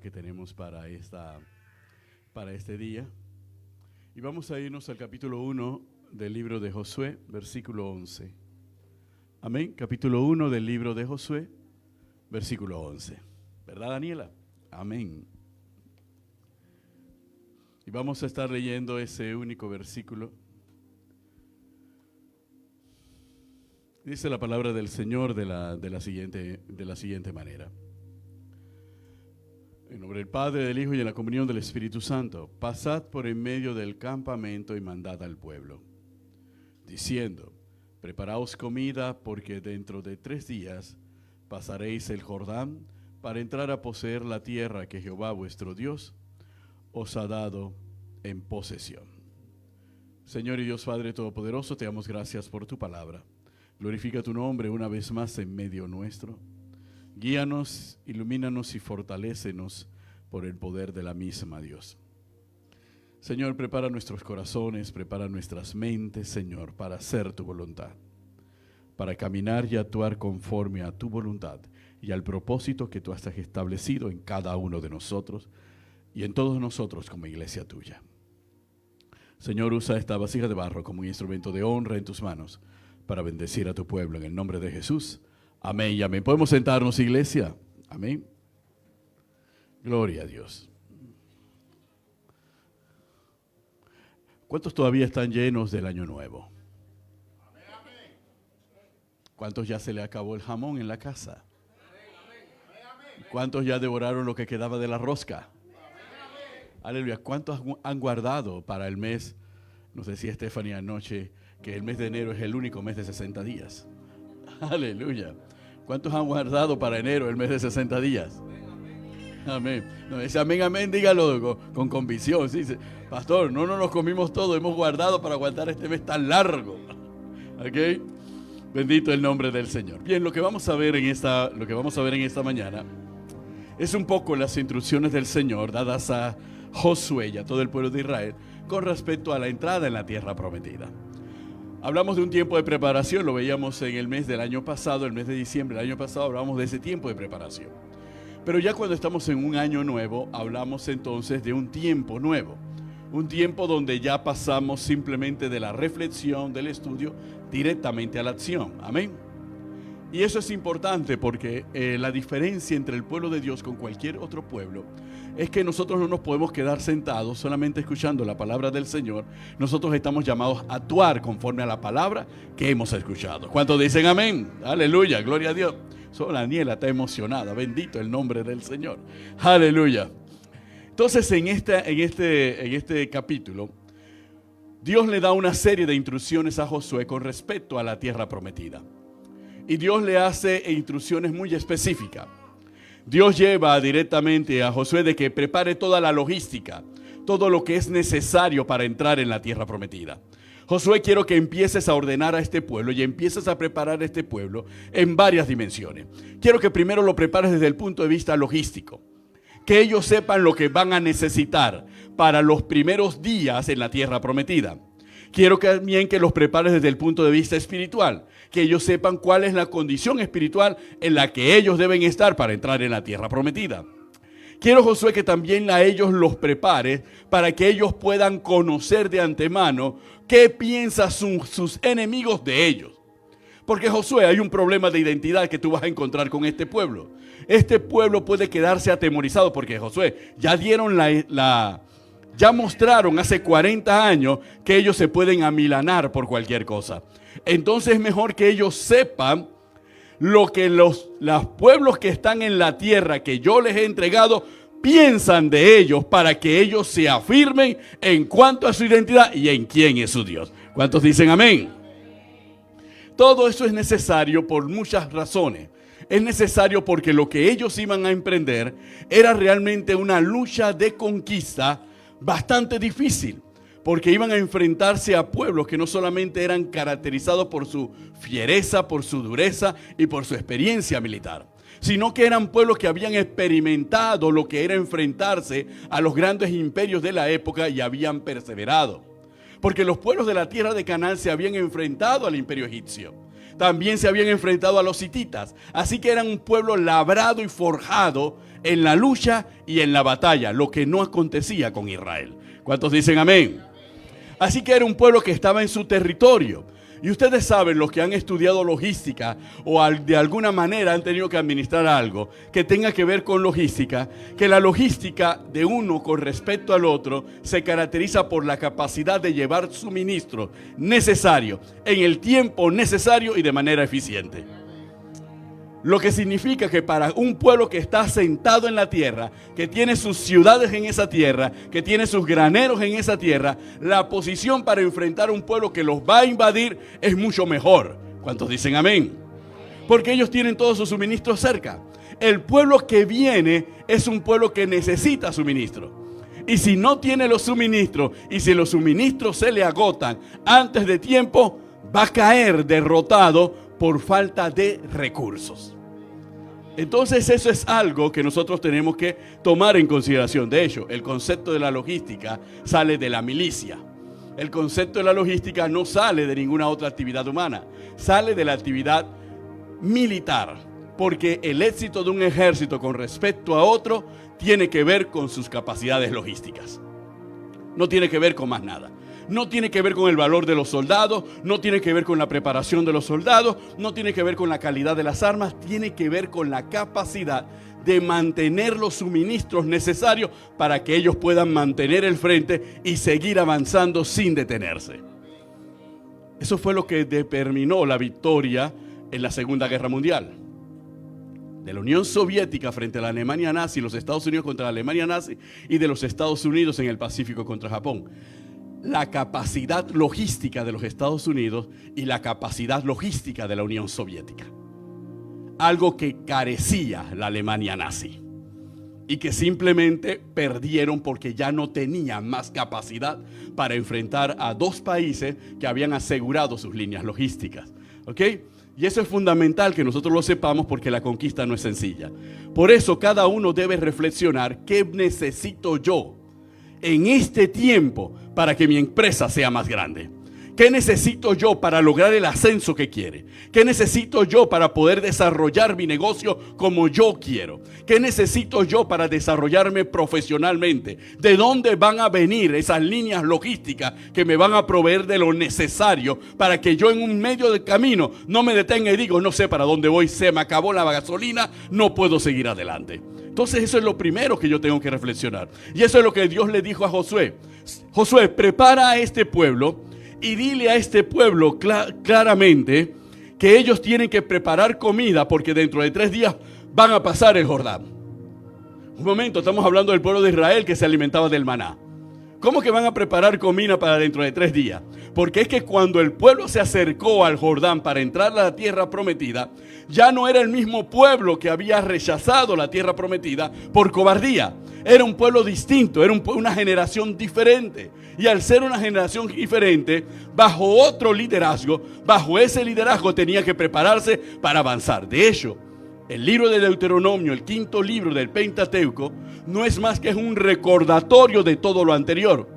que tenemos para este día. Y vamos a irnos al capítulo 1 del libro de Josué, versículo 11. Amén. Capítulo 1 del libro de Josué, versículo 11. ¿Verdad, Daniela? Amén. Y vamos a estar leyendo ese único versículo. Dice la palabra del Señor de la siguiente manera. En nombre del Padre, del Hijo y en la comunión del Espíritu Santo, pasad por en medio del campamento y mandad al pueblo, diciendo, preparaos comida, porque dentro de 3 días pasaréis el Jordán para entrar a poseer la tierra que Jehová vuestro Dios os ha dado en posesión. Señor y Dios Padre Todopoderoso, te damos gracias por tu palabra. Glorifica tu nombre una vez más en medio nuestro. Guíanos, ilumínanos y fortalécenos por el poder de la misma, Dios. Señor, prepara nuestros corazones, prepara nuestras mentes, Señor, para hacer tu voluntad, para caminar y actuar conforme a tu voluntad y al propósito que tú has establecido en cada uno de nosotros y en todos nosotros como iglesia tuya. Señor, usa esta vasija de barro como un instrumento de honra en tus manos para bendecir a tu pueblo en el nombre de Jesús. Amén y amén. ¿Podemos sentarnos, iglesia? Amén. Gloria a Dios. ¿Cuántos todavía están llenos del año nuevo? ¿Cuántos ya se le acabó el jamón en la casa? ¿Cuántos ya devoraron lo que quedaba de la rosca? Aleluya. ¿Cuántos han guardado para el mes? Nos decía Stephanie anoche que el mes de enero es el único mes de 60 días. Aleluya. ¿Cuántos han guardado para enero el mes de 60 días? Amén. No, dice amén, amén, dígalo con convicción. Sí, dice, pastor, no nos comimos todo, hemos guardado para aguantar este mes tan largo. ¿Ok? Bendito el nombre del Señor. Bien, lo que vamos a ver en esta mañana es un poco las instrucciones del Señor dadas a Josué y a todo el pueblo de Israel con respecto a la entrada en la tierra prometida. Hablamos de un tiempo de preparación, lo veíamos en el mes del año pasado, el mes de diciembre del año pasado, hablamos de ese tiempo de preparación. Pero ya cuando estamos en un año nuevo, hablamos entonces de un tiempo nuevo. Un tiempo donde ya pasamos simplemente de la reflexión, del estudio, directamente a la acción. Amén. Y eso es importante porque la diferencia entre el pueblo de Dios con cualquier otro pueblo es que nosotros no nos podemos quedar sentados solamente escuchando la palabra del Señor. Nosotros estamos llamados a actuar conforme a la palabra que hemos escuchado. ¿Cuántos dicen amén? Aleluya, gloria a Dios. Solo Daniela está emocionada, bendito el nombre del Señor. Aleluya. Entonces en este capítulo, Dios le da una serie de instrucciones a Josué con respecto a la tierra prometida. Y Dios le hace instrucciones muy específicas. Dios lleva directamente a Josué de que prepare toda la logística, todo lo que es necesario para entrar en la tierra prometida. Josué, quiero que empieces a ordenar a este pueblo y empieces a preparar a este pueblo en varias dimensiones. Quiero que primero lo prepares desde el punto de vista logístico, que ellos sepan lo que van a necesitar para los primeros días en la tierra prometida. Quiero también que los prepares desde el punto de vista espiritual, que ellos sepan cuál es la condición espiritual en la que ellos deben estar para entrar en la tierra prometida. Quiero, Josué, que también a ellos los prepares para que ellos puedan conocer de antemano qué piensan sus enemigos de ellos. Porque, Josué, hay un problema de identidad que tú vas a encontrar con este pueblo. Este pueblo puede quedarse atemorizado porque, Josué, ya dieron ya mostraron hace 40 años que ellos se pueden amilanar por cualquier cosa. Entonces es mejor que ellos sepan lo que los pueblos que están en la tierra que yo les he entregado piensan de ellos, para que ellos se afirmen en cuanto a su identidad y en quién es su Dios. ¿Cuántos dicen amén? Todo eso es necesario por muchas razones. Es necesario porque lo que ellos iban a emprender era realmente una lucha de conquista bastante difícil, porque iban a enfrentarse a pueblos que no solamente eran caracterizados por su fiereza, por su dureza y por su experiencia militar, sino que eran pueblos que habían experimentado lo que era enfrentarse a los grandes imperios de la época y habían perseverado. Porque los pueblos de la tierra de Canaán se habían enfrentado al imperio egipcio. También se habían enfrentado a los hititas. Así que eran un pueblo labrado y forjado en la lucha y en la batalla, lo que no acontecía con Israel. ¿Cuántos dicen amén? Así que era un pueblo que estaba en su territorio. Y ustedes saben, los que han estudiado logística o de alguna manera han tenido que administrar algo que tenga que ver con logística, que la logística de uno con respecto al otro se caracteriza por la capacidad de llevar suministros necesarios en el tiempo necesario y de manera eficiente. Lo que significa que para un pueblo que está asentado en la tierra, que tiene sus ciudades en esa tierra, que tiene sus graneros en esa tierra, la posición para enfrentar a un pueblo que los va a invadir es mucho mejor. ¿Cuántos dicen amén? Porque ellos tienen todos sus suministros cerca. El pueblo que viene es un pueblo que necesita suministros. Y si no tiene los suministros, y si los suministros se le agotan antes de tiempo, va a caer derrotado por falta de recursos. Entonces eso es algo que nosotros tenemos que tomar en consideración. De hecho, el concepto de la logística sale de la milicia. El concepto de la logística no sale de ninguna otra actividad humana, sale de la actividad militar, porque el éxito de un ejército con respecto a otro tiene que ver con sus capacidades logísticas. No tiene que ver con más nada. No tiene que ver con el valor de los soldados, no tiene que ver con la preparación de los soldados, no tiene que ver con la calidad de las armas, tiene que ver con la capacidad de mantener los suministros necesarios para que ellos puedan mantener el frente y seguir avanzando sin detenerse. Eso fue lo que determinó la victoria en la Segunda Guerra Mundial. De la Unión Soviética frente a la Alemania nazi, los Estados Unidos contra la Alemania nazi y de los Estados Unidos en el Pacífico contra Japón. La capacidad logística de los Estados Unidos y la capacidad logística de la Unión Soviética. Algo que carecía la Alemania nazi y que simplemente perdieron porque ya no tenían más capacidad para enfrentar a dos países que habían asegurado sus líneas logísticas. ¿Ok? Y eso es fundamental que nosotros lo sepamos porque la conquista no es sencilla. Por eso cada uno debe reflexionar qué necesito yo en este tiempo para que mi empresa sea más grande. ¿Qué necesito yo para lograr el ascenso que quiere? ¿Qué necesito yo para poder desarrollar mi negocio como yo quiero? ¿Qué necesito yo para desarrollarme profesionalmente? ¿De dónde van a venir esas líneas logísticas que me van a proveer de lo necesario para que yo en un medio del camino no me detenga y digo, no sé para dónde voy, se me acabó la gasolina, no puedo seguir adelante? Entonces eso es lo primero que yo tengo que reflexionar. Y eso es lo que Dios le dijo a Josué. Josué, prepara a este pueblo y dile a este pueblo claramente que ellos tienen que preparar comida porque dentro de 3 días van a pasar el Jordán. Un momento, estamos hablando del pueblo de Israel que se alimentaba del maná. ¿Cómo que van a preparar comida para dentro de 3 días? Porque es que cuando el pueblo se acercó al Jordán para entrar a la tierra prometida, ya no era el mismo pueblo que había rechazado la tierra prometida por cobardía. Era un pueblo distinto, era una generación diferente. Y al ser una generación diferente, bajo otro liderazgo, bajo ese liderazgo tenía que prepararse para avanzar. De hecho, el libro de Deuteronomio, el 5.º libro del Pentateuco, no es más que un recordatorio de todo lo anterior.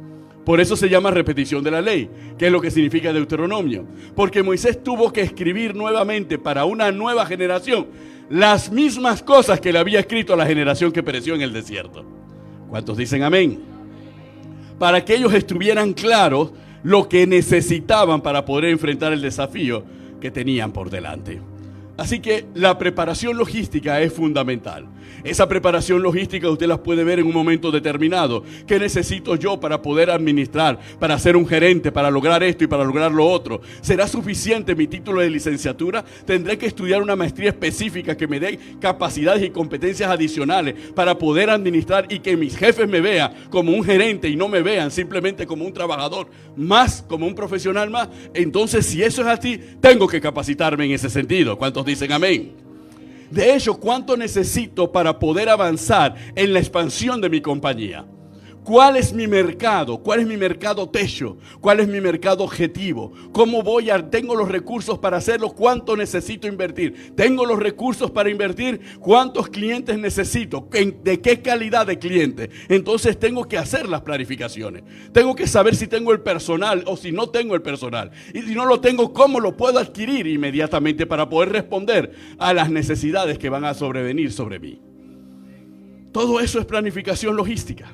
Por eso se llama repetición de la ley, que es lo que significa Deuteronomio. Porque Moisés tuvo que escribir nuevamente para una nueva generación las mismas cosas que le había escrito a la generación que pereció en el desierto. ¿Cuántos dicen amén? Para que ellos estuvieran claros lo que necesitaban para poder enfrentar el desafío que tenían por delante. Así que la preparación logística es fundamental. Esa preparación logística usted la puede ver en un momento determinado. ¿Qué necesito yo para poder administrar, para ser un gerente, para lograr esto y para lograr lo otro? ¿Será suficiente mi título de licenciatura? ¿Tendré que estudiar una maestría específica que me dé capacidades y competencias adicionales para poder administrar y que mis jefes me vean como un gerente y no me vean simplemente como un trabajador más, como un profesional más? Entonces, si eso es así, tengo que capacitarme en ese sentido. ¿Cuántos dicen amén? De hecho, ¿cuánto necesito para poder avanzar en la expansión de mi compañía? ¿Cuál es mi mercado? ¿Cuál es mi mercado techo? ¿Cuál es mi mercado objetivo? ¿Cómo tengo los recursos para hacerlo? ¿Cuánto necesito invertir? ¿Tengo los recursos para invertir? ¿Cuántos clientes necesito? ¿De qué calidad de cliente? Entonces tengo que hacer las planificaciones. Tengo que saber si tengo el personal o si no tengo el personal. Y si no lo tengo, ¿cómo lo puedo adquirir inmediatamente para poder responder a las necesidades que van a sobrevenir sobre mí? Todo eso es planificación logística.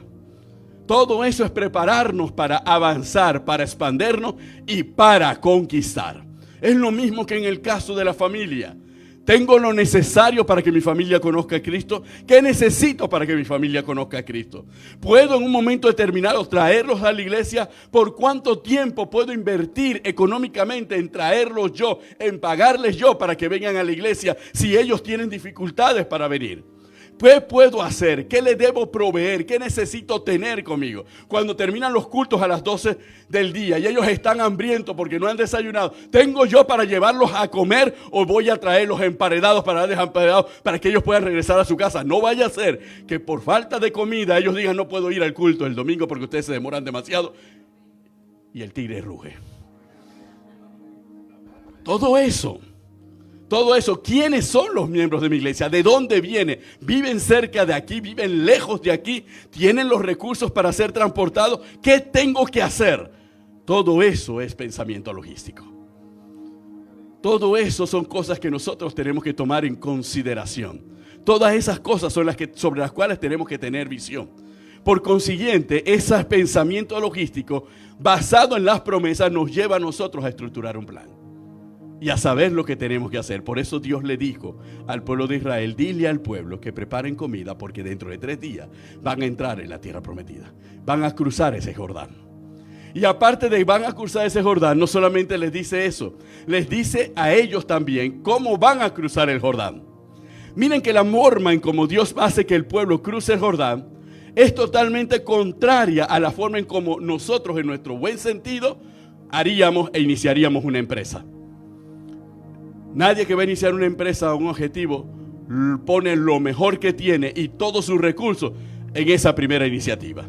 Todo eso es prepararnos para avanzar, para expandernos y para conquistar. Es lo mismo que en el caso de la familia. ¿Tengo lo necesario para que mi familia conozca a Cristo? ¿Qué necesito para que mi familia conozca a Cristo? ¿Puedo en un momento determinado traerlos a la iglesia? ¿Por cuánto tiempo puedo invertir económicamente en traerlos yo, en pagarles yo para que vengan a la iglesia si ellos tienen dificultades para venir? ¿Qué puedo hacer? ¿Qué le debo proveer? ¿Qué necesito tener conmigo? Cuando terminan los cultos a las 12 del día y ellos están hambrientos porque no han desayunado, ¿tengo yo para llevarlos a comer o voy a traerlos emparedados para darles emparedados para que ellos puedan regresar a su casa? No vaya a ser que por falta de comida ellos digan no puedo ir al culto el domingo porque ustedes se demoran demasiado y el tigre ruge. Todo eso, ¿quiénes son los miembros de mi iglesia? ¿De dónde vienen? ¿Viven cerca de aquí? ¿Viven lejos de aquí? ¿Tienen los recursos para ser transportados? ¿Qué tengo que hacer? Todo eso es pensamiento logístico. Todo eso son cosas que nosotros tenemos que tomar en consideración. Todas esas cosas son sobre las cuales tenemos que tener visión. Por consiguiente, ese pensamiento logístico basado en las promesas nos lleva a nosotros a estructurar un plan y a saber lo que tenemos que hacer. Por eso Dios le dijo al pueblo de Israel, dile al pueblo que preparen comida porque dentro de 3 días van a entrar en la tierra prometida. Van a cruzar ese Jordán. Y aparte de van a cruzar ese Jordán, no solamente les dice eso, les dice a ellos también cómo van a cruzar el Jordán. Miren que la forma en cómo Dios hace que el pueblo cruce el Jordán es totalmente contraria a la forma en cómo nosotros en nuestro buen sentido haríamos e iniciaríamos una empresa. Nadie que va a iniciar una empresa o un objetivo pone lo mejor que tiene y todos sus recursos en esa primera iniciativa.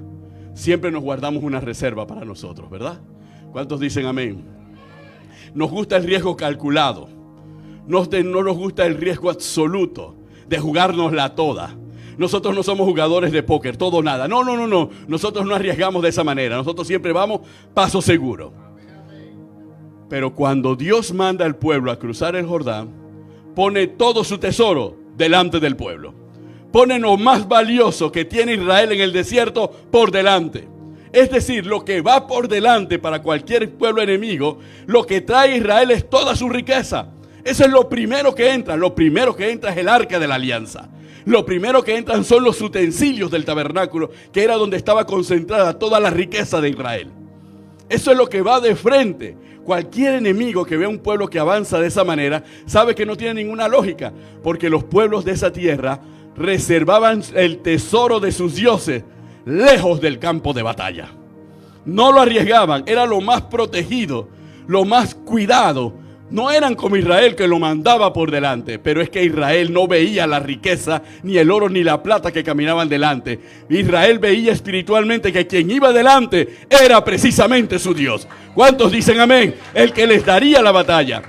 Siempre nos guardamos una reserva para nosotros, ¿verdad? ¿Cuántos dicen amén? Nos gusta el riesgo calculado. No nos gusta el riesgo absoluto de jugárnosla toda. Nosotros no somos jugadores de póker, todo o nada. No. Nosotros no arriesgamos de esa manera. Nosotros siempre vamos paso seguro. Pero cuando Dios manda al pueblo a cruzar el Jordán, pone todo su tesoro delante del pueblo. Pone lo más valioso que tiene Israel en el desierto por delante. Es decir, lo que va por delante para cualquier pueblo enemigo, lo que trae Israel es toda su riqueza. Eso es lo primero que entra. Lo primero que entra es el arca de la alianza. Lo primero que entran son los utensilios del tabernáculo, que era donde estaba concentrada toda la riqueza de Israel. Eso es lo que va de frente. Cualquier enemigo que vea un pueblo que avanza de esa manera sabe que no tiene ninguna lógica, porque los pueblos de esa tierra reservaban el tesoro de sus dioses lejos del campo de batalla. No lo arriesgaban, era lo más protegido, lo más cuidado. No eran como Israel que lo mandaba por delante, pero es que Israel no veía la riqueza, ni el oro, ni la plata que caminaban delante. Israel veía espiritualmente que quien iba delante era precisamente su Dios. ¿Cuántos dicen amén? El que les daría la batalla.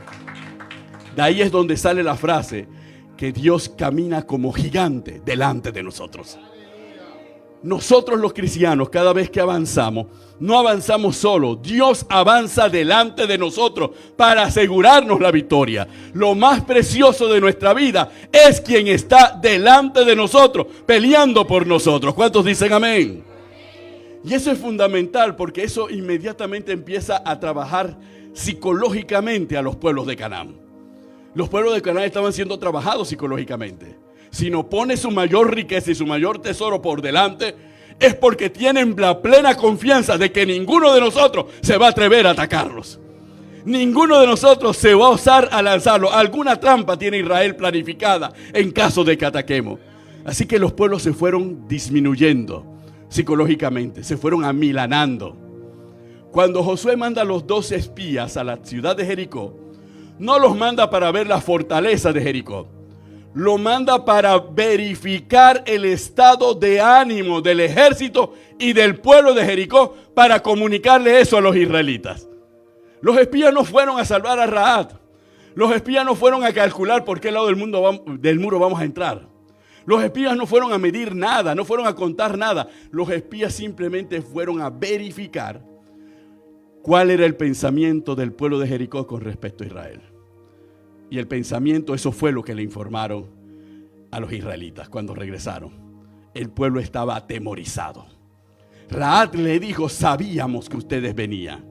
De ahí es donde sale la frase que Dios camina como gigante delante de nosotros. Nosotros los cristianos, cada vez que avanzamos, no avanzamos solo. Dios avanza delante de nosotros para asegurarnos la victoria. Lo más precioso de nuestra vida es quien está delante de nosotros, peleando por nosotros. ¿Cuántos dicen amén? Y eso es fundamental porque eso inmediatamente empieza a trabajar psicológicamente a los pueblos de Canaán. Los pueblos de Canaán estaban siendo trabajados psicológicamente. Si no pone su mayor riqueza y su mayor tesoro por delante, es porque tienen la plena confianza de que ninguno de nosotros se va a atrever a atacarlos. Ninguno de nosotros se va a osar a lanzarlo. Alguna trampa tiene Israel planificada en caso de que ataquemos. Así que los pueblos se fueron disminuyendo psicológicamente, se fueron amilanando. Cuando Josué manda a los 12 espías a la ciudad de Jericó, no los manda para ver la fortaleza de Jericó. Lo manda para verificar el estado de ánimo del ejército y del pueblo de Jericó para comunicarle eso a los israelitas. Los espías no fueron a salvar a Rahab. Los espías no fueron a calcular por qué lado del muro vamos a entrar. Los espías no fueron a medir nada, no fueron a contar nada. Los espías simplemente fueron a verificar cuál era el pensamiento del pueblo de Jericó con respecto a Israel. Y el pensamiento, eso fue lo que le informaron a los israelitas cuando regresaron. el pueblo estaba atemorizado. Rahab le dijo: sabíamos que ustedes venían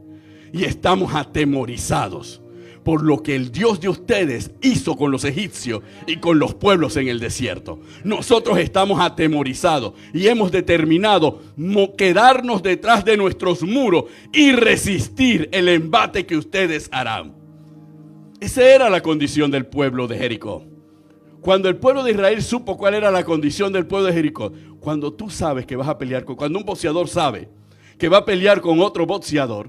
y estamos atemorizados por lo que el Dios de ustedes hizo con los egipcios y con los pueblos en el desierto. Nosotros estamos atemorizados y hemos determinado quedarnos detrás de nuestros muros y resistir el embate que ustedes harán. Esa era la condición del pueblo de Jericó. Cuando el pueblo de Israel supo cuál era la condición del pueblo de Jericó, cuando tú sabes que vas a pelear cuando un boxeador sabe que va a pelear con otro boxeador,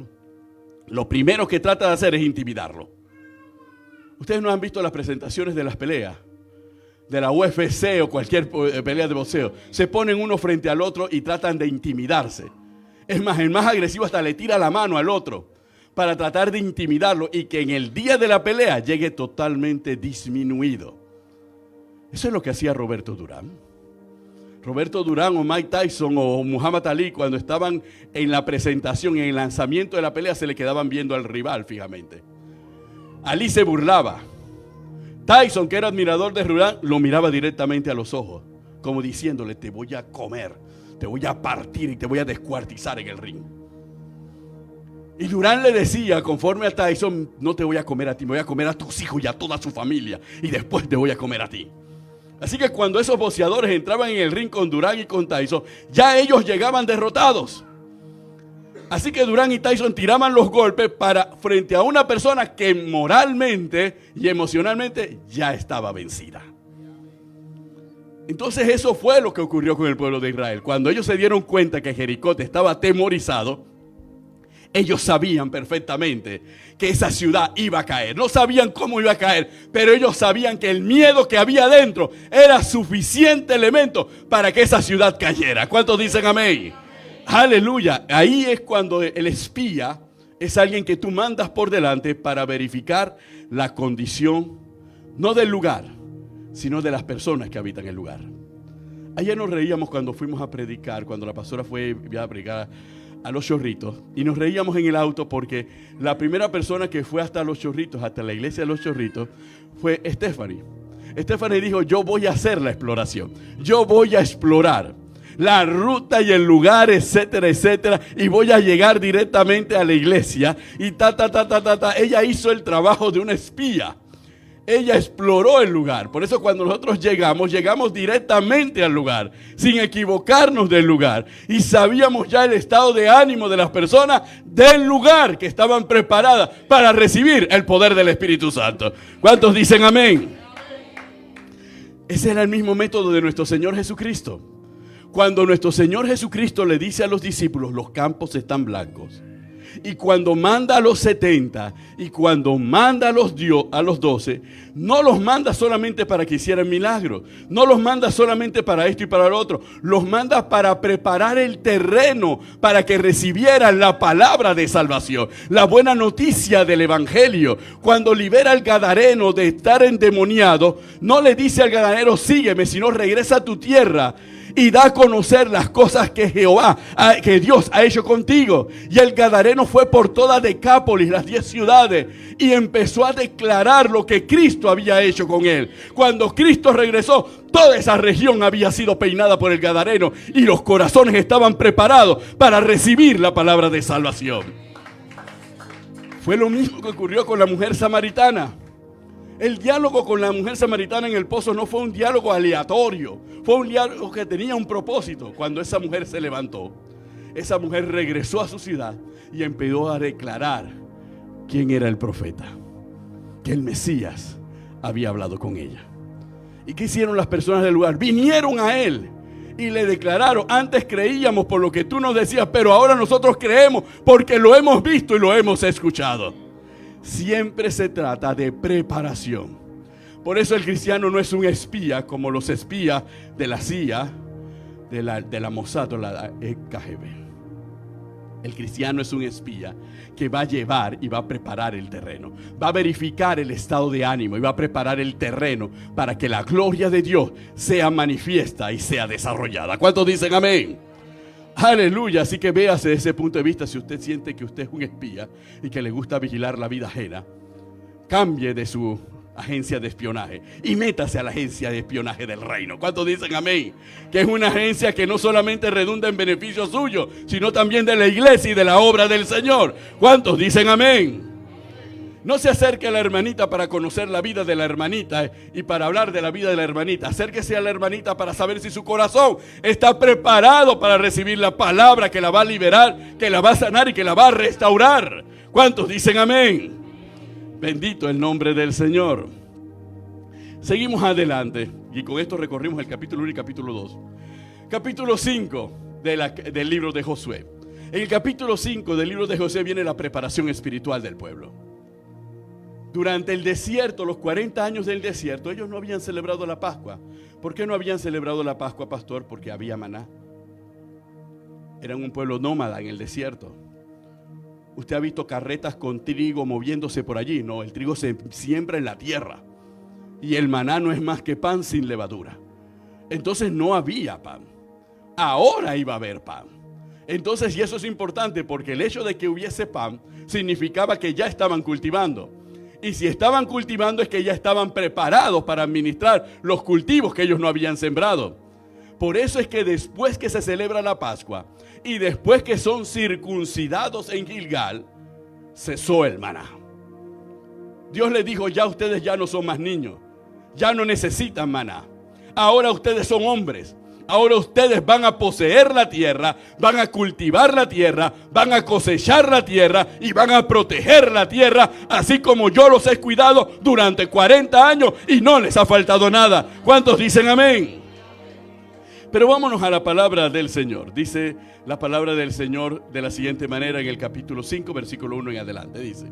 lo primero que trata de hacer es intimidarlo. Ustedes no han visto las presentaciones de las peleas de la UFC o cualquier pelea de boxeo. Se ponen uno frente al otro y tratan de intimidarse. Es más, el más agresivo hasta le tira la mano al otro para tratar de intimidarlo y que en el día de la pelea llegue totalmente disminuido. Eso es lo que hacía Roberto Durán. Roberto Durán o Mike Tyson o Muhammad Ali, cuando estaban en la presentación, en el lanzamiento de la pelea, se le quedaban viendo al rival fijamente. Ali se burlaba. Tyson, que era admirador de Durán, lo miraba directamente a los ojos, como diciéndole: te voy a comer, te voy a partir y te voy a descuartizar en el ring. Y Durán le decía, conforme a Tyson: no te voy a comer a ti, me voy a comer a tus hijos y a toda su familia, y después te voy a comer a ti. Así que cuando esos boxeadores entraban en el ring con Durán y con Tyson, ya ellos llegaban derrotados. Así que Durán y Tyson tiraban los golpes frente a una persona que moralmente y emocionalmente ya estaba vencida. Entonces eso fue lo que ocurrió con el pueblo de Israel. Cuando ellos se dieron cuenta que Jericó estaba atemorizado, ellos sabían perfectamente que esa ciudad iba a caer. No sabían cómo iba a caer, pero ellos sabían que el miedo que había dentro era suficiente elemento para que esa ciudad cayera. ¿Cuántos dicen amén? Aleluya. Ahí es cuando el espía es alguien que tú mandas por delante para verificar la condición, no del lugar, sino de las personas que habitan el lugar. Ayer nos reíamos cuando fuimos a predicar, cuando la pastora fue a predicar a Los Chorritos, y nos reíamos en el auto porque la primera persona que fue hasta Los Chorritos, hasta la iglesia de Los Chorritos, fue Stephanie. Stephanie dijo: yo voy a hacer la exploración, yo voy a explorar la ruta y el lugar, etcétera, etcétera, y voy a llegar directamente a la iglesia. Y ella hizo el trabajo de una espía. Ella exploró el lugar. Por eso cuando nosotros llegamos directamente al lugar, sin equivocarnos del lugar, y sabíamos ya el estado de ánimo de las personas del lugar, que estaban preparadas para recibir el poder del Espíritu Santo. ¿Cuántos dicen amén? Ese era el mismo método de nuestro Señor Jesucristo. Cuando nuestro Señor Jesucristo le dice a los discípulos: los campos están blancos. Y cuando manda a los 70 y cuando manda a los 12, no los manda solamente para que hicieran milagros. No los manda solamente para esto y para lo otro. Los manda para preparar el terreno para que recibieran la palabra de salvación, la buena noticia del evangelio. Cuando libera al gadareno de estar endemoniado, no le dice al gadareno: sígueme, sino regresa a tu tierra y da a conocer las cosas que que Dios ha hecho contigo. Y el gadareno fue por toda Decápolis, las 10 ciudades, y empezó a declarar lo que Cristo había hecho con él. Cuando Cristo regresó, toda esa región había sido peinada por el gadareno y los corazones estaban preparados para recibir la palabra de salvación. Fue lo mismo que ocurrió con la mujer samaritana. El diálogo con la mujer samaritana en el pozo no fue un diálogo aleatorio, fue un diálogo que tenía un propósito. Cuando esa mujer se levantó, esa mujer regresó a su ciudad y empezó a declarar quién era el profeta, que el Mesías había hablado con ella. ¿Y qué hicieron las personas del lugar? Vinieron a él y le declararon: antes creíamos por lo que tú nos decías, pero ahora nosotros creemos porque lo hemos visto y lo hemos escuchado. Siempre se trata de preparación. Por eso el cristiano no es un espía como los espías de la CIA, de la Mossad o la KGB. El cristiano es un espía que va a llevar y va a preparar el terreno. Va a verificar el estado de ánimo y va a preparar el terreno para que la gloria de Dios sea manifiesta y sea desarrollada. ¿Cuántos dicen amén? Aleluya. Así que véase desde ese punto de vista. Si usted siente que usted es un espía y que le gusta vigilar la vida ajena, cambie de su agencia de espionaje. Y métase a la agencia de espionaje del reino. ¿Cuántos dicen amén? Que es una agencia que no solamente redunda en beneficio suyo, sino también de la iglesia y de la obra del Señor. ¿Cuántos dicen amén? No se acerque a la hermanita para conocer la vida de la hermanita y para hablar de la vida de la hermanita. Acérquese a la hermanita para saber si su corazón está preparado para recibir la palabra que la va a liberar, que la va a sanar y que la va a restaurar. ¿Cuántos dicen amén? Bendito el nombre del Señor. Seguimos adelante y con esto recorrimos el capítulo 1 y capítulo 2. Capítulo 5 del libro de Josué. En el capítulo 5 del libro de Josué viene la preparación espiritual del pueblo. Durante el desierto, los 40 años del desierto, ellos no habían celebrado la Pascua. ¿Por qué no habían celebrado la Pascua, pastor? Porque había maná. Eran un pueblo nómada en el desierto. ¿Usted ha visto carretas con trigo moviéndose por allí? No, el trigo se siembra en la tierra. Y el maná no es más que pan sin levadura. Entonces no había pan. Ahora iba a haber pan. Entonces, y eso es importante porque el hecho de que hubiese pan significaba que ya estaban cultivando. Y si estaban cultivando es que ya estaban preparados para administrar los cultivos que ellos no habían sembrado. Por eso es que después que se celebra la Pascua y después que son circuncidados en Gilgal, cesó el maná. Dios les dijo, ya ustedes ya no son más niños, ya no necesitan maná. Ahora ustedes son hombres. Ahora ustedes van a poseer la tierra, van a cultivar la tierra, van a cosechar la tierra y van a proteger la tierra, así como yo los he cuidado durante 40 años y no les ha faltado nada. ¿Cuántos dicen amén? Pero vámonos a la palabra del Señor. Dice la palabra del Señor de la siguiente manera en el capítulo 5, versículo 1 en adelante. Dice: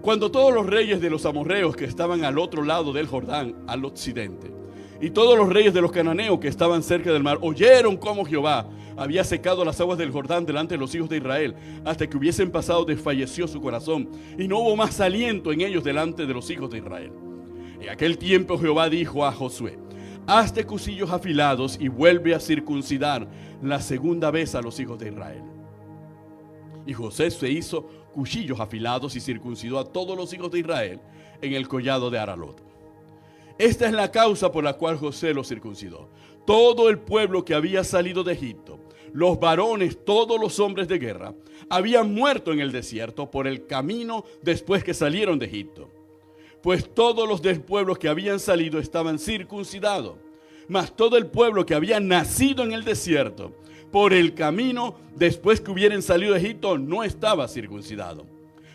cuando todos los reyes de los amorreos que estaban al otro lado del Jordán, al occidente, y todos los reyes de los cananeos que estaban cerca del mar oyeron cómo Jehová había secado las aguas del Jordán delante de los hijos de Israel, hasta que hubiesen pasado, desfalleció su corazón, y no hubo más aliento en ellos delante de los hijos de Israel. En aquel tiempo Jehová dijo a Josué: hazte cuchillos afilados y vuelve a circuncidar la segunda vez a los hijos de Israel. Y Josué se hizo cuchillos afilados y circuncidó a todos los hijos de Israel en el collado de Aralot. Esta es la causa por la cual Josué los circuncidó. Todo el pueblo que había salido de Egipto, los varones, todos los hombres de guerra, habían muerto en el desierto por el camino después que salieron de Egipto. Pues todos los del pueblo que habían salido estaban circuncidados, mas todo el pueblo que había nacido en el desierto por el camino después que hubieran salido de Egipto no estaba circuncidado.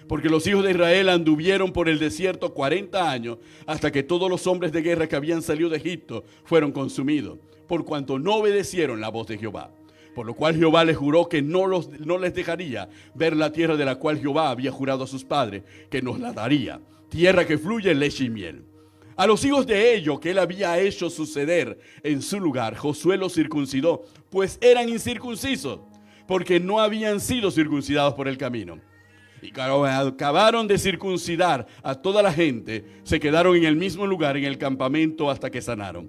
Porque los hijos de Israel anduvieron por el desierto 40 años hasta que todos los hombres de guerra que habían salido de Egipto fueron consumidos, por cuanto no obedecieron la voz de Jehová. Por lo cual Jehová les juró que no les dejaría ver la tierra de la cual Jehová había jurado a sus padres que nos la daría, tierra que fluye leche y miel. A los hijos de ellos que él había hecho suceder en su lugar, Josué los circuncidó, pues eran incircuncisos, porque no habían sido circuncidados por el camino. Y cuando acabaron de circuncidar a toda la gente, se quedaron en el mismo lugar en el campamento hasta que sanaron.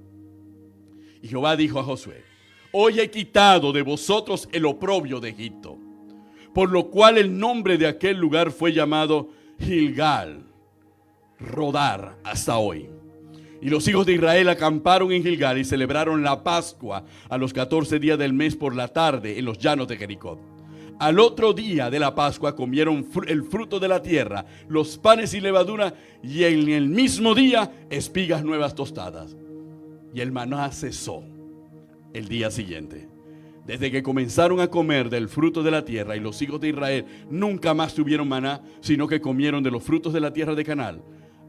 Y Jehová dijo a Josué: hoy he quitado de vosotros el oprobio de Egipto, por lo cual el nombre de aquel lugar fue llamado Gilgal, rodar, hasta hoy. Y los hijos de Israel acamparon en Gilgal y celebraron la Pascua a los 14 días del mes por la tarde en los llanos de Jericó. Al otro día de la Pascua comieron el fruto de la tierra, los panes y levadura, y en el mismo día espigas nuevas tostadas. Y el maná cesó el día siguiente. Desde que comenzaron a comer del fruto de la tierra, y los hijos de Israel nunca más tuvieron maná, sino que comieron de los frutos de la tierra de Canaán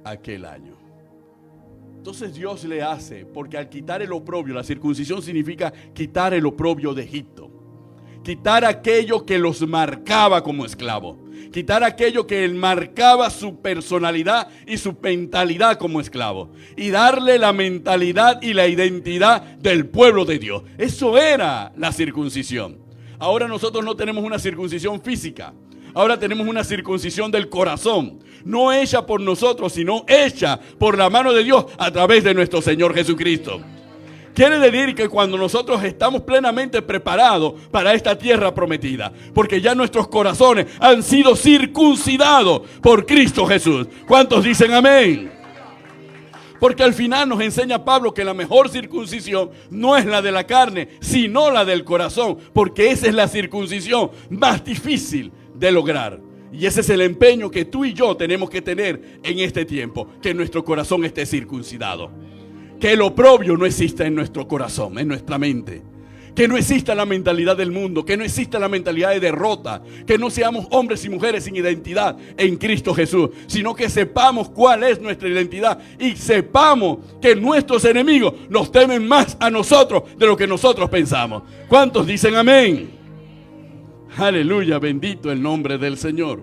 aquel año. Entonces Dios le hace, porque al quitar el oprobio, la circuncisión significa quitar el oprobio de Egipto. Quitar aquello que los marcaba como esclavos. Quitar aquello que marcaba su personalidad y su mentalidad como esclavo. Y darle la mentalidad y la identidad del pueblo de Dios. Eso era la circuncisión. Ahora nosotros no tenemos una circuncisión física. Ahora tenemos una circuncisión del corazón. No hecha por nosotros, sino hecha por la mano de Dios a través de nuestro Señor Jesucristo. Quiere decir que cuando nosotros estamos plenamente preparados para esta tierra prometida, porque ya nuestros corazones han sido circuncidados por Cristo Jesús. ¿Cuántos dicen amén? Porque al final nos enseña Pablo que la mejor circuncisión no es la de la carne, sino la del corazón. Porque esa es la circuncisión más difícil de lograr. Y ese es el empeño que tú y yo tenemos que tener en este tiempo. Que nuestro corazón esté circuncidado. Que el oprobio no exista en nuestro corazón, en nuestra mente. Que no exista la mentalidad del mundo, que no exista la mentalidad de derrota, que no seamos hombres y mujeres sin identidad en Cristo Jesús, sino que sepamos cuál es nuestra identidad y sepamos que nuestros enemigos nos temen más a nosotros de lo que nosotros pensamos. ¿Cuántos dicen amén? Aleluya, bendito el nombre del Señor.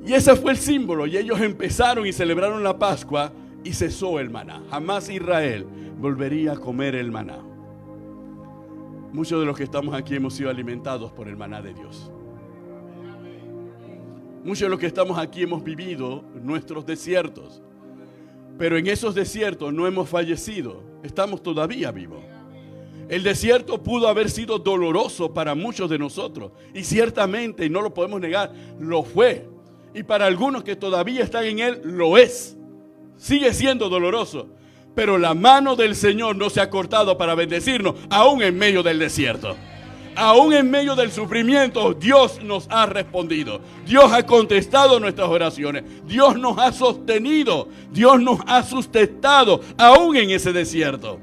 Y ese fue el símbolo, y ellos empezaron y celebraron la Pascua y cesó el maná. Jamás Israel volvería a comer el maná. Muchos de los que estamos aquí hemos sido alimentados por el maná de Dios. Muchos de los que estamos aquí hemos vivido nuestros desiertos. Pero en esos desiertos no hemos fallecido. Estamos todavía vivos. El desierto pudo haber sido doloroso para muchos de nosotros. Y ciertamente, y no lo podemos negar, lo fue. Y para algunos que todavía están en él, lo es. Sigue siendo doloroso. Pero la mano del Señor no se ha cortado para bendecirnos, aún en medio del desierto. Aún en medio del sufrimiento, Dios nos ha respondido. Dios ha contestado nuestras oraciones. Dios nos ha sostenido. Dios nos ha sustentado, aún en ese desierto.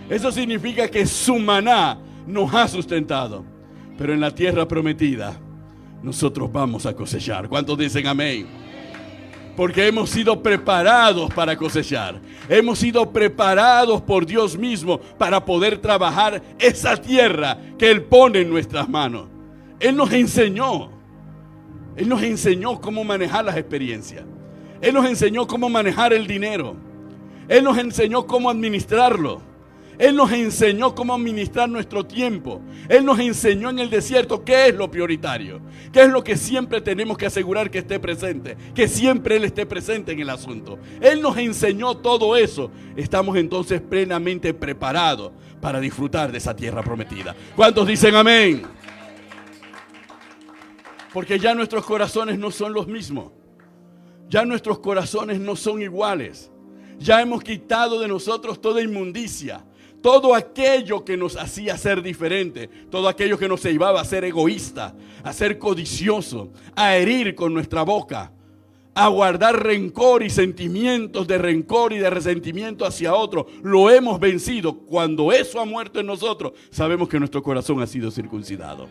Eso significa que su maná nos ha sustentado. Pero en la tierra prometida, nosotros vamos a cosechar. ¿Cuántos dicen amén? Porque hemos sido preparados para cosechar. Hemos sido preparados por Dios mismo para poder trabajar esa tierra que Él pone en nuestras manos. Él nos enseñó. Él nos enseñó cómo manejar las experiencias. Él nos enseñó cómo manejar el dinero. Él nos enseñó cómo administrarlo. Él nos enseñó cómo administrar nuestro tiempo. Él nos enseñó en el desierto qué es lo prioritario, qué es lo que siempre tenemos que asegurar que esté presente, que siempre Él esté presente en el asunto. Él nos enseñó todo eso. Estamos entonces plenamente preparados para disfrutar de esa tierra prometida. ¿Cuántos dicen amén? Porque ya nuestros corazones no son los mismos. Ya nuestros corazones no son iguales. Ya hemos quitado de nosotros toda inmundicia. Todo aquello que nos hacía ser diferente, todo aquello que nos llevaba a ser egoísta, a ser codicioso, a herir con nuestra boca, a guardar rencor y sentimientos de rencor y de resentimiento hacia otro, lo hemos vencido. Cuando eso ha muerto en nosotros, sabemos que nuestro corazón ha sido circuncidado.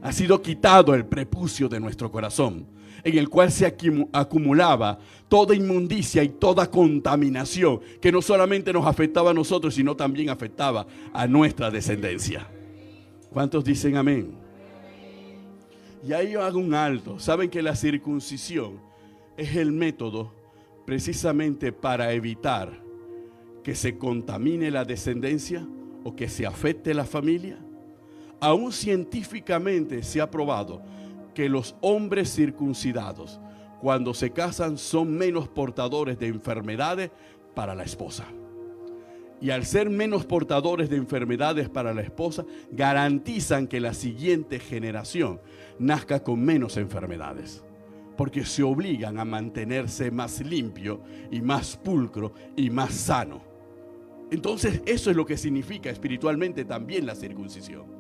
Ha sido quitado el prepucio de nuestro corazón, en el cual se acumulaba toda inmundicia y toda contaminación que no solamente nos afectaba a nosotros, sino también afectaba a nuestra descendencia. ¿Cuántos dicen amén? Y ahí yo hago un alto. ¿Saben que la circuncisión es el método precisamente para evitar que se contamine la descendencia o que se afecte la familia? Aún científicamente se ha probado que los hombres circuncidados, cuando se casan, son menos portadores de enfermedades para la esposa. Y al ser menos portadores de enfermedades para la esposa, garantizan que la siguiente generación nazca con menos enfermedades. Porque se obligan a mantenerse más limpio y más pulcro y más sano. Entonces eso es lo que significa espiritualmente también la circuncisión.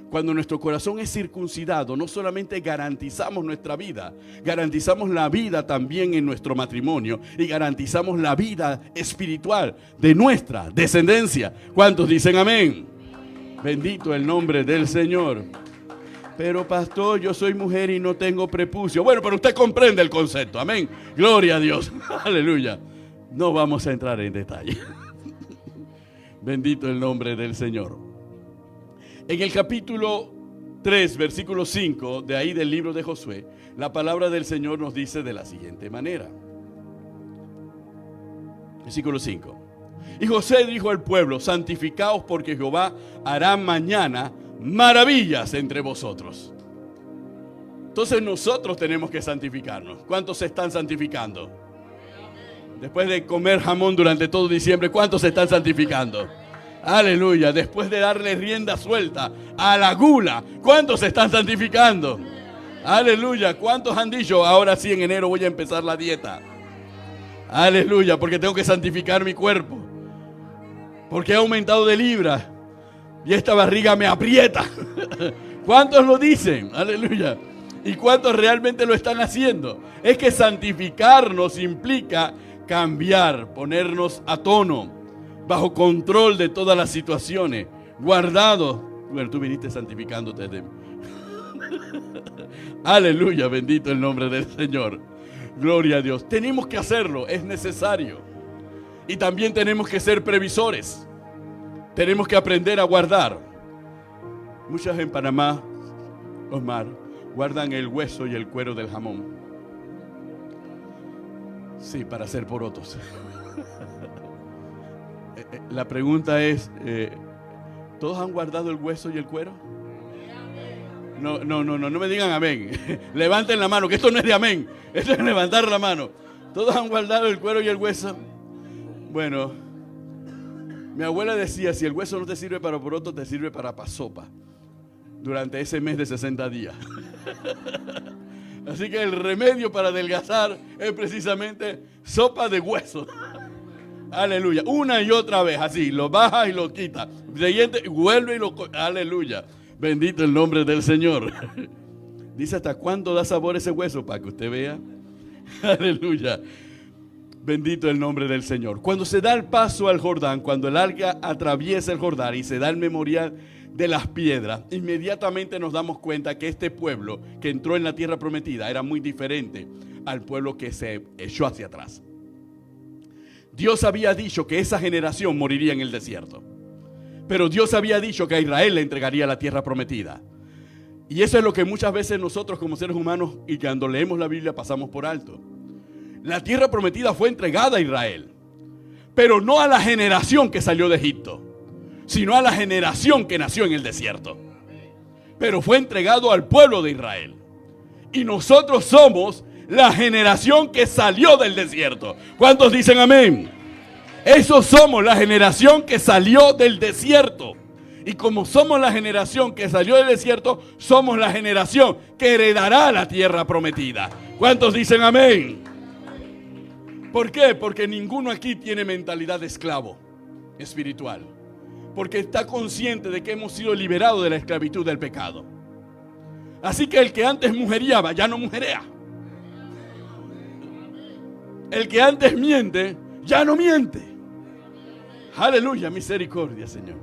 Cuando nuestro corazón es circuncidado, no solamente garantizamos nuestra vida, garantizamos la vida también en nuestro matrimonio y garantizamos la vida espiritual de nuestra descendencia. ¿Cuántos dicen amén? Bendito el nombre del Señor. Pero pastor, yo soy mujer y no tengo prepucio. Bueno, pero usted comprende el concepto, amén. Gloria a Dios, aleluya. No vamos a entrar en detalle. Bendito el nombre del Señor. En el capítulo 3, versículo 5, de ahí del libro de Josué, la palabra del Señor nos dice de la siguiente manera. Versículo 5. Y José dijo al pueblo: santificaos, porque Jehová hará mañana maravillas entre vosotros. Entonces nosotros tenemos que santificarnos. ¿Cuántos se están santificando? Después de comer jamón durante todo diciembre, ¿cuántos se están santificando? Aleluya. Después de darle rienda suelta a la gula, ¿cuántos se están santificando? Aleluya. ¿Cuántos han dicho: ahora sí en enero voy a empezar la dieta? Aleluya, porque tengo que santificar mi cuerpo. Porque he aumentado de libras y esta barriga me aprieta. ¿Cuántos lo dicen? Aleluya. ¿Y cuántos realmente lo están haciendo? Es que santificarnos implica cambiar, ponernos a tono, bajo control de todas las situaciones, guardados. Bueno, tú viniste santificándote de mí. Aleluya, bendito el nombre del Señor. Gloria a Dios. Tenemos que hacerlo, es necesario. Y también tenemos que ser previsores. Tenemos que aprender a guardar. Muchas en Panamá, Osmar, guardan el hueso y el cuero del jamón. Sí, para hacer porotos. La pregunta es, ¿todos han guardado el hueso y el cuero? No me digan amén. Levanten la mano, que esto no es de amén. Esto es levantar la mano. ¿Todos han guardado el cuero y el hueso? Bueno, mi abuela decía, si el hueso no te sirve para poroto, te sirve para pasopa. Durante ese mes de 60 días. Así que el remedio para adelgazar es precisamente sopa de hueso. Aleluya. Una y otra vez, así. Lo baja y lo quita. Siguiente, vuelve y lo... Aleluya. Bendito el nombre del Señor. Dice, ¿hasta cuándo da sabor ese hueso? Para que usted vea. Aleluya. Bendito el nombre del Señor. Cuando se da el paso al Jordán, cuando el arca atraviesa el Jordán y se da el memorial de las piedras, inmediatamente nos damos cuenta que este pueblo que entró en la tierra prometida era muy diferente al pueblo que se echó hacia atrás. Dios había dicho que esa generación moriría en el desierto, pero Dios había dicho que a Israel le entregaría la tierra prometida. Y eso es lo que muchas veces nosotros como seres humanos y cuando leemos la Biblia pasamos por alto. La tierra prometida fue entregada a Israel, pero no a la generación que salió de Egipto, sino a la generación que nació en el desierto. Pero fue entregado al pueblo de Israel. Y nosotros somos la generación que salió del desierto. ¿Cuántos dicen amén? Esos somos la generación que salió del desierto. Y como somos la generación que salió del desierto, somos la generación que heredará la tierra prometida. ¿Cuántos dicen amén? ¿Por qué? Porque ninguno aquí tiene mentalidad de esclavo espiritual. Porque está consciente de que hemos sido liberados de la esclavitud del pecado. Así que el que antes mujeriaba, ya no mujerea. El que antes miente, ya no miente. Aleluya, misericordia, Señor.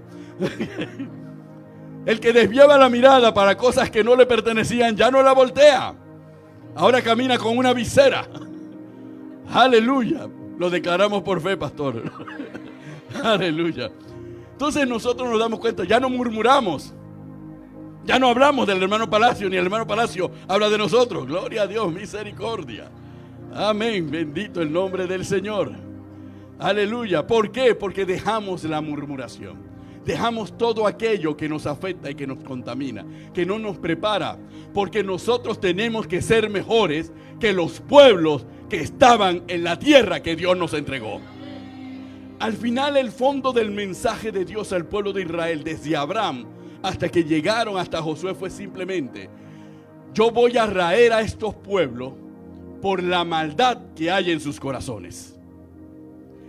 El que desviaba la mirada para cosas que no le pertenecían, ya no la voltea. Ahora camina con una visera. Aleluya. Lo declaramos por fe, pastor. Aleluya. Entonces nosotros nos damos cuenta, ya no murmuramos. Ya no hablamos del hermano Palacio, ni el hermano Palacio habla de nosotros. Gloria a Dios, misericordia. Amén, bendito el nombre del Señor. Aleluya. ¿Por qué? Porque dejamos la murmuración. Dejamos todo aquello que nos afecta y que nos contamina, que no nos prepara. Porque nosotros tenemos que ser mejores que los pueblos que estaban en la tierra que Dios nos entregó. Al final, el fondo del mensaje de Dios al pueblo de Israel, desde Abraham hasta que llegaron hasta Josué, fue simplemente: yo voy a raer a estos pueblos por la maldad que hay en sus corazones.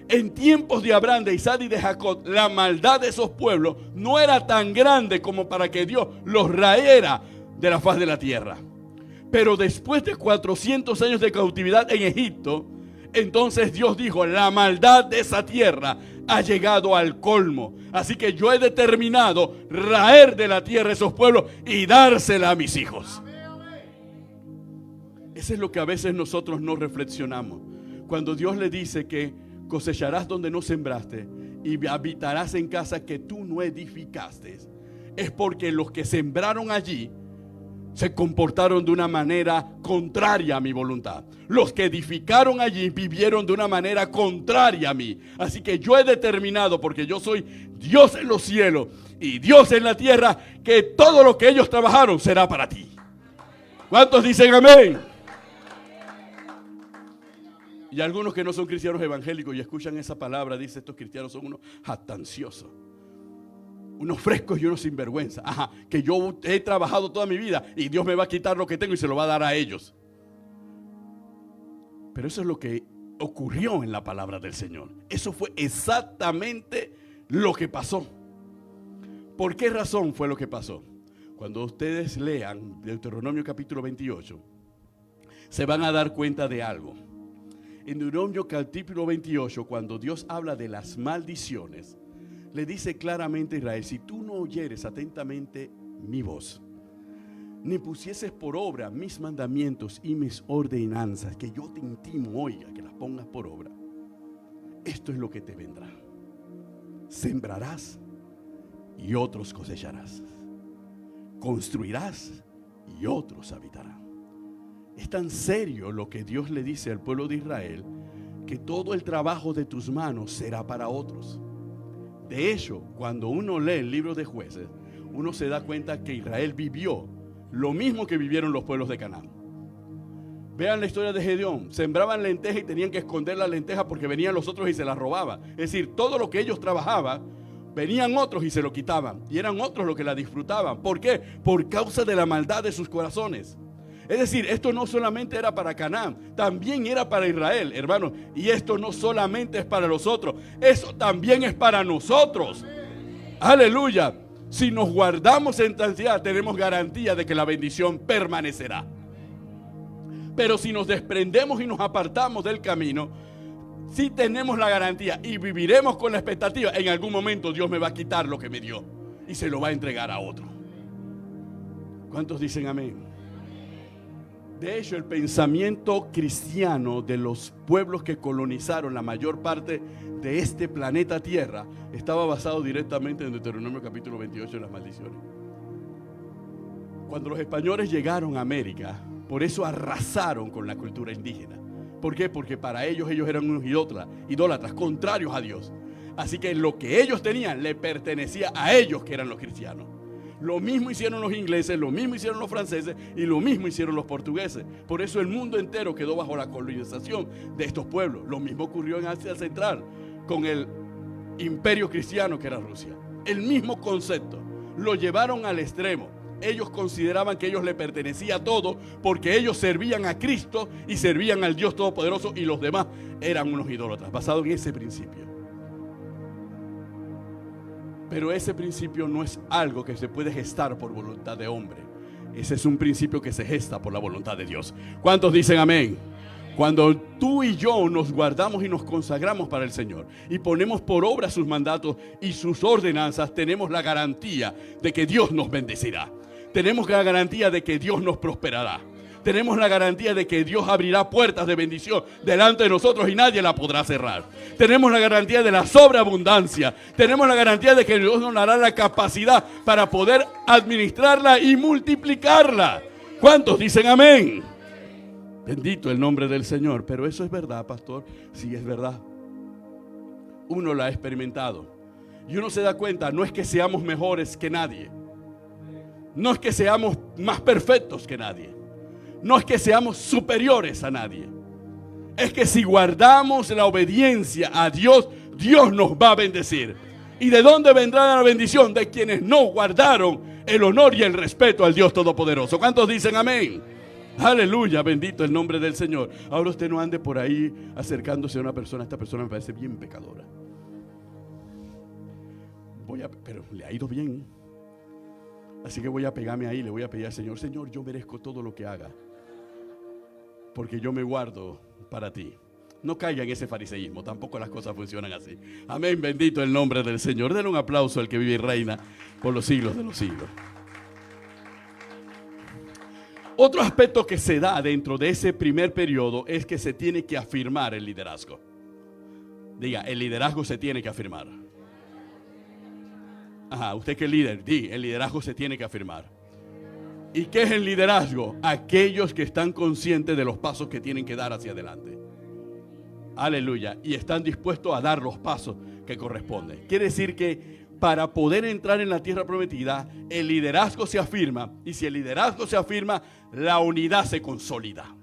En tiempos de Abraham, de Isaac y de Jacob, la maldad de esos pueblos no era tan grande como para que Dios los raera de la faz de la tierra. Pero después de 400 años de cautividad en Egipto, entonces Dios dijo: la maldad de esa tierra ha llegado al colmo. Así que yo he determinado raer de la tierra esos pueblos y dársela a mis hijos. Eso es lo que a veces nosotros no reflexionamos. Cuando Dios le dice que cosecharás donde no sembraste y habitarás en casa que tú no edificaste, es porque los que sembraron allí se comportaron de una manera contraria a mi voluntad. Los que edificaron allí vivieron de una manera contraria a mí. Así que yo he determinado, porque yo soy Dios en los cielos y Dios en la tierra, que todo lo que ellos trabajaron será para ti. ¿Cuántos dicen amén? Y algunos que no son cristianos evangélicos y escuchan esa palabra, dicen: estos cristianos son unos jactanciosos, unos frescos y unos sinvergüenza. Ajá, que yo he trabajado toda mi vida y Dios me va a quitar lo que tengo y se lo va a dar a ellos. Pero eso es lo que ocurrió en la palabra del Señor. Eso fue exactamente lo que pasó. ¿Por qué razón fue lo que pasó? Cuando ustedes lean Deuteronomio capítulo 28, se van a dar cuenta de algo. En Deuteronomio capítulo 28, cuando Dios habla de las maldiciones, le dice claramente a Israel: si tú no oyeres atentamente mi voz, ni pusieses por obra mis mandamientos y mis ordenanzas, que yo te intimo, oiga, que las pongas por obra, esto es lo que te vendrá. Sembrarás y otros cosecharás. Construirás y otros habitarán. Es tan serio lo que Dios le dice al pueblo de Israel, que todo el trabajo de tus manos será para otros. De hecho, cuando uno lee el libro de Jueces, uno se da cuenta que Israel vivió lo mismo que vivieron los pueblos de Canaán. Vean la historia de Gedeón. Sembraban lentejas y tenían que esconder las lentejas porque venían los otros y se las robaban. Es decir, todo lo que ellos trabajaban, venían otros y se lo quitaban. Y eran otros los que la disfrutaban. ¿Por qué? Por causa de la maldad de sus corazones. Es decir, esto no solamente era para Canaán, también era para Israel, hermanos. Y esto no solamente es para los otros, eso también es para nosotros. Aleluya. Si nos guardamos en santidad, tenemos garantía de que la bendición permanecerá. Pero si nos desprendemos y nos apartamos del camino, sí tenemos la garantía y viviremos con la expectativa: en algún momento Dios me va a quitar lo que me dio y se lo va a entregar a otro. ¿Cuántos dicen amén? De hecho, el pensamiento cristiano de los pueblos que colonizaron la mayor parte de este planeta Tierra estaba basado directamente en Deuteronomio capítulo 28 de las maldiciones. Cuando los españoles llegaron a América, por eso arrasaron con la cultura indígena. ¿Por qué? Porque para ellos eran unos idólatras, contrarios a Dios. Así que lo que ellos tenían le pertenecía a ellos, que eran los cristianos. Lo mismo hicieron los ingleses, lo mismo hicieron los franceses y lo mismo hicieron los portugueses. Por eso el mundo entero quedó bajo la colonización de estos pueblos. Lo mismo ocurrió en Asia Central con el imperio cristiano que era Rusia. El mismo concepto. Lo llevaron al extremo. Ellos consideraban que ellos le pertenecía todo porque ellos servían a Cristo y servían al Dios Todopoderoso, y los demás eran unos idólatras, basado en ese principio. Pero ese principio no es algo que se puede gestar por voluntad de hombre. Ese es un principio que se gesta por la voluntad de Dios. ¿Cuántos dicen amén? Cuando tú y yo nos guardamos y nos consagramos para el Señor y ponemos por obra sus mandatos y sus ordenanzas, tenemos la garantía de que Dios nos bendecirá. Tenemos la garantía de que Dios nos prosperará. Tenemos la garantía de que Dios abrirá puertas de bendición delante de nosotros y nadie la podrá cerrar. Tenemos la garantía de la sobreabundancia. Tenemos la garantía de que Dios nos dará la capacidad para poder administrarla y multiplicarla. ¿Cuántos dicen amén? Bendito el nombre del Señor. Pero eso es verdad, pastor. Sí, es verdad. Uno la ha experimentado. Y uno se da cuenta, no es que seamos mejores que nadie. No es que seamos más perfectos que nadie. No es que seamos superiores a nadie. Es que si guardamos la obediencia a Dios, Dios nos va a bendecir. ¿Y de dónde vendrá la bendición? De quienes no guardaron el honor y el respeto al Dios Todopoderoso. ¿Cuántos dicen amén? Aleluya, bendito el nombre del Señor. Ahora usted no ande por ahí acercándose a una persona. Esta persona me parece bien pecadora. Pero le ha ido bien. Así que voy a pegarme ahí, le voy a pedir al Señor: Señor, yo merezco todo lo que haga, porque yo me guardo para ti. No caiga en ese fariseísmo, tampoco las cosas funcionan así. Amén, bendito el nombre del Señor. Denle un aplauso al que vive y reina por los siglos de los siglos. Otro aspecto que se da dentro de ese primer periodo es que se tiene que afirmar el liderazgo. Diga, el liderazgo se tiene que afirmar. Ajá, usted que es líder, el liderazgo se tiene que afirmar. ¿Y qué es el liderazgo? Aquellos que están conscientes de los pasos que tienen que dar hacia adelante. Aleluya. Y están dispuestos a dar los pasos que corresponden. Quiere decir que para poder entrar en la tierra prometida, el liderazgo se afirma. Y si el liderazgo se afirma, la unidad se consolida.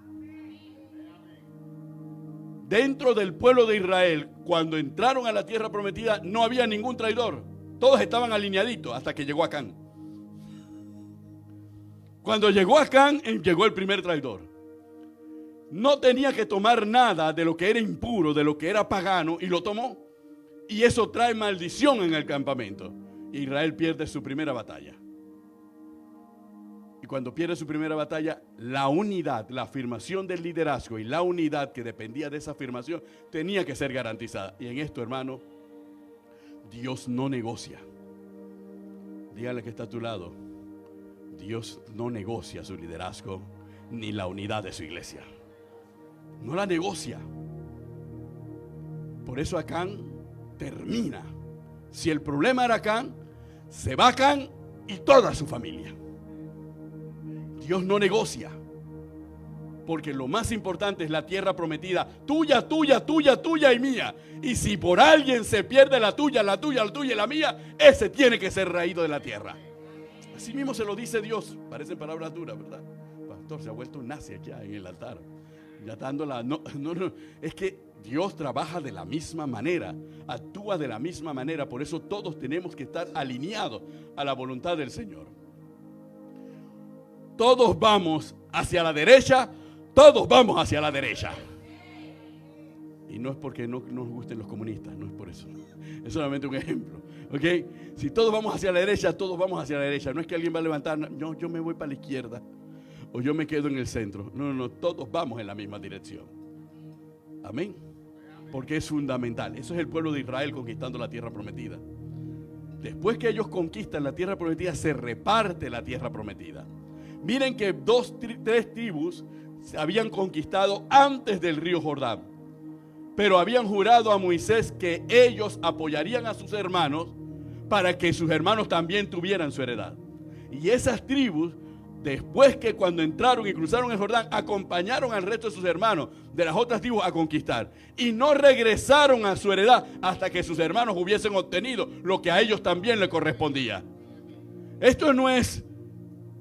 Dentro del pueblo de Israel, cuando entraron a la tierra prometida, no había ningún traidor. Todos estaban alineaditos hasta que llegó Acán. Cuando llegó Acán, llegó el primer traidor. no tenía que tomar nada de lo que era impuro, de lo que era pagano, y lo tomó. Y eso trae maldición en el campamento. Israel pierde su primera batalla. Y cuando pierde su primera batalla, la unidad, la afirmación del liderazgo y la unidad que dependía de esa afirmación tenía que ser garantizada. Y en esto, hermano, Dios no negocia. Dígale que está a tu lado. Dios no negocia su liderazgo ni la unidad de su iglesia. No la negocia. Por eso Acán termina. Si el problema era Acán, se va Acán y toda su familia. Dios no negocia. Porque lo más importante es la tierra prometida. Tuya, tuya, tuya, tuya y mía. Y si por alguien se pierde la tuya, la tuya, la tuya y la mía, ese tiene que ser raído de la tierra. Así mismo se lo dice Dios. Parecen palabras duras, ¿verdad? Pastor, se ha vuelto un nazi aquí en el altar. Ya dándola. No. Es que Dios trabaja de la misma manera. Actúa de la misma manera. Por eso todos tenemos que estar alineados a la voluntad del Señor. Todos vamos hacia la derecha. Todos vamos hacia la derecha. Y no es porque no nos gusten los comunistas. No es por eso. Es solamente un ejemplo. ¿Ok? Si todos vamos hacia la derecha, todos vamos hacia la derecha. No es que alguien va a levantar. No, yo me voy para la izquierda. O yo me quedo en el centro. No, todos vamos en la misma dirección. Amén. Porque es fundamental. Eso es el pueblo de Israel conquistando la tierra prometida. Después que ellos conquistan la tierra prometida, se reparte la tierra prometida. Miren que tres tribus se habían conquistado antes del río Jordán. Pero habían jurado a Moisés que ellos apoyarían a sus hermanos para que sus hermanos también tuvieran su heredad. Y esas tribus, después que cuando entraron y cruzaron el Jordán, acompañaron al resto de sus hermanos de las otras tribus a conquistar. Y no regresaron a su heredad hasta que sus hermanos hubiesen obtenido lo que a ellos también les correspondía. Esto no es,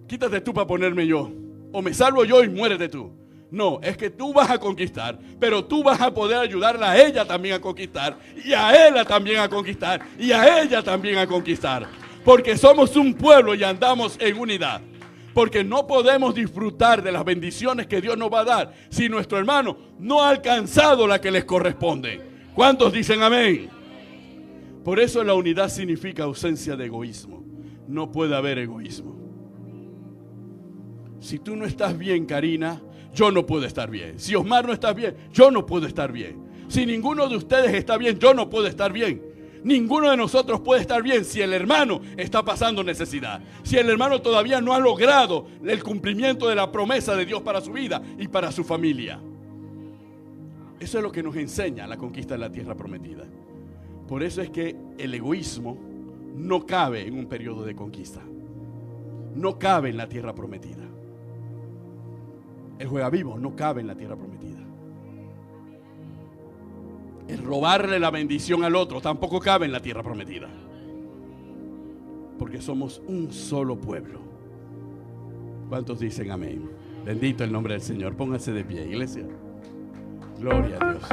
quítate tú para ponerme yo, o me salvo yo y muérete tú. No, es que tú vas a conquistar, pero tú vas a poder ayudarla a ella también a conquistar, y a él también a conquistar, y a ella también a conquistar. Porque somos un pueblo y andamos en unidad. Porque no podemos disfrutar de las bendiciones que Dios nos va a dar si nuestro hermano no ha alcanzado la que les corresponde. ¿Cuántos dicen amén? Por eso la unidad significa ausencia de egoísmo. No puede haber egoísmo. Si tú no estás bien, Karina, yo no puedo estar bien. Si Osmar no está bien, yo no puedo estar bien. Si ninguno de ustedes está bien, yo no puedo estar bien. Ninguno de nosotros puede estar bien si el hermano está pasando necesidad. Si el hermano todavía no ha logrado el cumplimiento de la promesa de Dios para su vida y para su familia. Eso es lo que nos enseña la conquista de la tierra prometida. Por eso es que el egoísmo no cabe en un periodo de conquista. No cabe en la tierra prometida. El juegavivo no cabe en la tierra prometida. El robarle la bendición al otro tampoco cabe en la tierra prometida. Porque somos un solo pueblo. ¿Cuántos dicen amén? Bendito el nombre del Señor. Pónganse de pie, iglesia. Gloria a Dios.